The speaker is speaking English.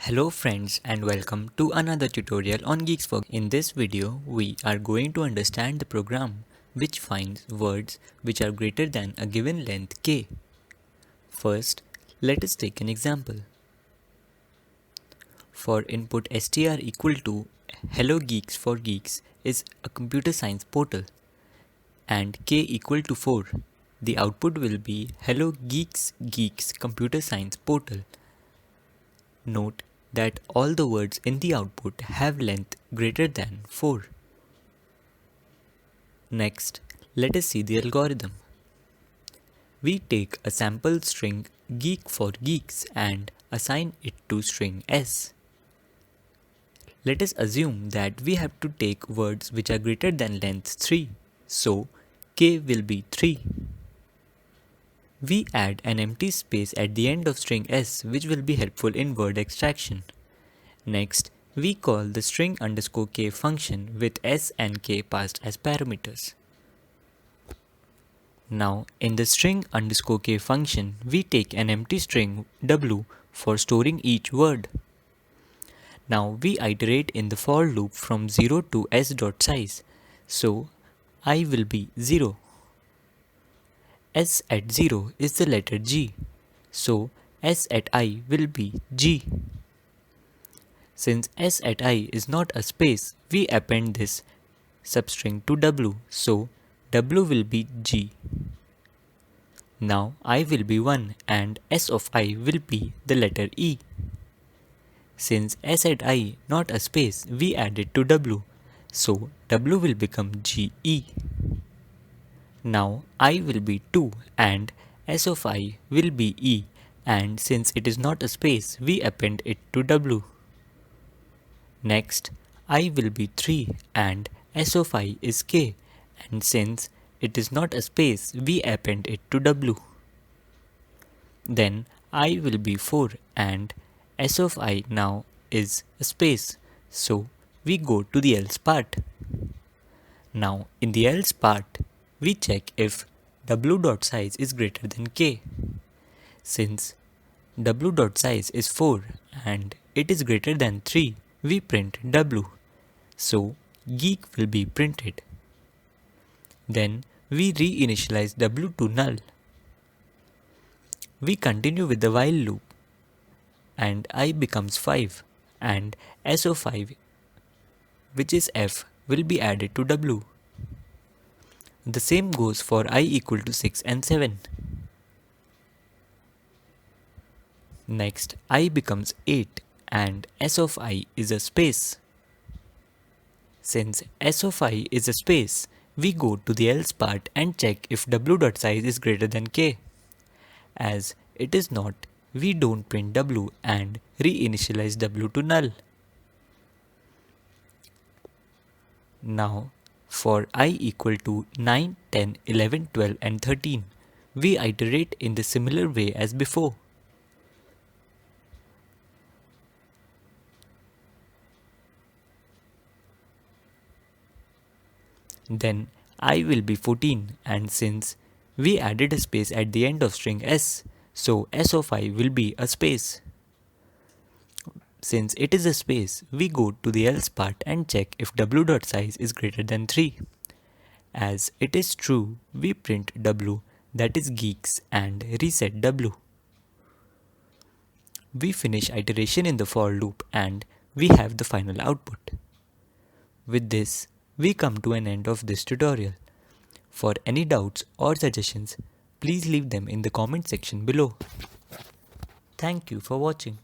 Hello friends and welcome to another tutorial on GeeksforGeeks. In this video, we are going to understand the program which finds words which are greater than a given length k. First, let us take an example. For input str equal to Hello Geeks for Geeks is a computer science portal and k equal to 4. The output will be Hello Geeks computer science portal. Note that all the words in the output have length greater than 4. Next, let us see the algorithm. We take a sample string GeeksforGeeks and assign it to string s. Let us assume that we have to take words which are greater than length 3, so k will be 3. We add an empty space at the end of string s, which will be helpful in word extraction. Next, we call the string_k function with s and k passed as parameters. Now, in the string_k function, we take an empty string w for storing each word. Now, we iterate in the for loop from 0 to s.size, so I will be 0. S at 0 is the letter G, so S at I will be G. Since S at I is not a space, we append this substring to W, so W will be G. Now I will be 1 and S of I will be the letter E. Since S at I not a space, we add it to W, so W will become GE. Now I will be 2 and S of I will be E, and since it is not a space, we append it to W. Next, I will be 3 and S of I is K, and since it is not a space, we append it to W. Then I will be 4 and S of I now is a space, so we go to the else part. Now in the else part, we check if w.size is greater than k. Since w.size is 4 and it is greater than 3, we print w, so geek will be printed. Then we reinitialize w to null. We continue with the while loop and I becomes 5 and s of 5, which is f, will be added to w. The same goes for I equal to 6 and 7. Next, I becomes 8 and S of I is a space. Since S of I is a space, we go to the else part and check if w.size is greater than k. As it is not, we don't print w and reinitialize w to null. Now, for I equal to 9, 10, 11, 12 and 13, we iterate in the similar way as before. Then I will be 14, and since we added a space at the end of string s, so s of I will be a space. Since it is a space, we go to the else part and check if w.size is greater than 3. As it is true, we print w, that is geeks, and reset w. We finish iteration in the for loop and we have the final output. With this, we come to an end of this tutorial. For any doubts or suggestions, please leave them in the comment section below. Thank you for watching.